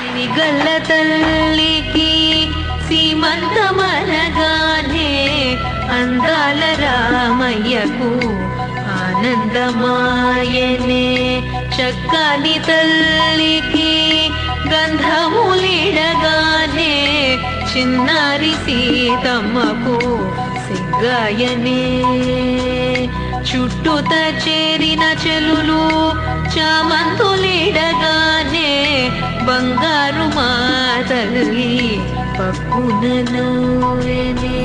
సిరిగల్ల తల్లికి సీమంతమనగానే అందాల రామయ్యకు ఆనందమాయనే. చక్కని తల్లికి గంధములిడగానే చిన్నారి సీతమ్మకు సిగ్గాయనే. చుట్టూత చేరిన చెలులు చామంతులిడగానే బంగారు మా తల్లి పక్కున నవ్వెనే.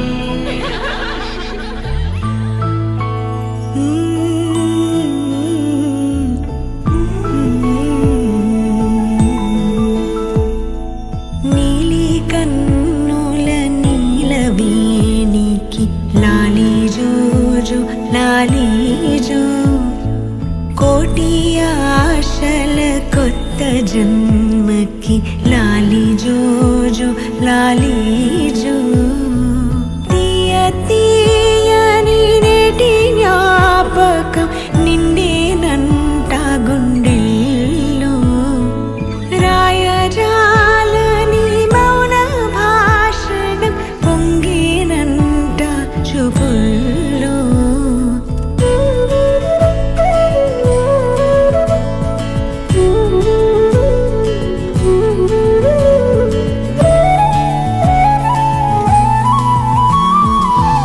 నీలి కన్నుల నీలవేణికి లాలి జోజు లాలి జో, కోటి ఆశల కొత్త జన్మకి లాలి జోజు లాలి జో. తీయ తీయని నేటి జ్ఞాపకం నిండేనంట గుండెల్లో, రాయజాలని మౌన భాషణం పొంగేనంట చూపుల్లో.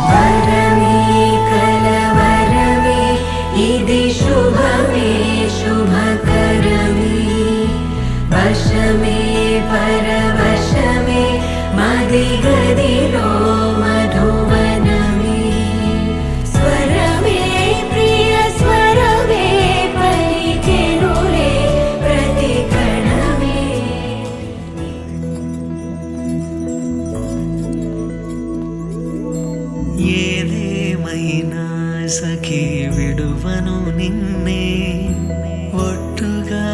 వరమే కలవరమే ఇది శుభమే శుభకరమే, వశమే పరవశమే మది గదిలో మధువనమే. స్వరమే ప్రియ స్వరమే పలికెనులే ప్రతి కణమే. ఏదేమైనా సఖీ విడువను నిన్నే, ఒట్టుగా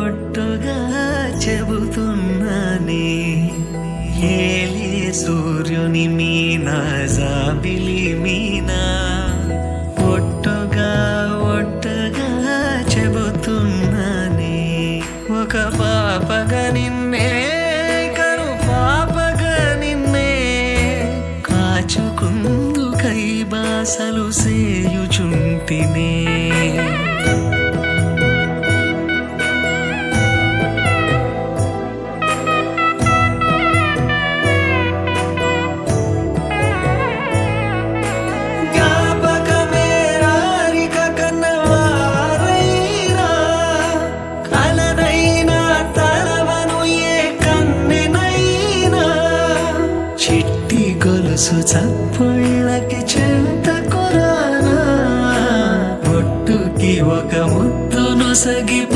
ఒట్టుగా చెబుతున్నానే. ఏలే సూర్యుని మీనా జాబిలి మీనా, ఒట్టుగా ఒట్టుగా చెబుతున్నానే. ఒక పాపగా నిన్నే కను పాపగా నిన్నే కాచుకుందు కైబాసలు సేయుచుంటినే. జ్ఞాపకమే రారిక కన్నవారైనా, కలనైనా తలవను ఏ కన్నెనైనా. చిట్టి గొలుసు చప్పుళ్ళకి చెంత కొరానా, ఒట్టుకి ఒక ముద్దును సగిప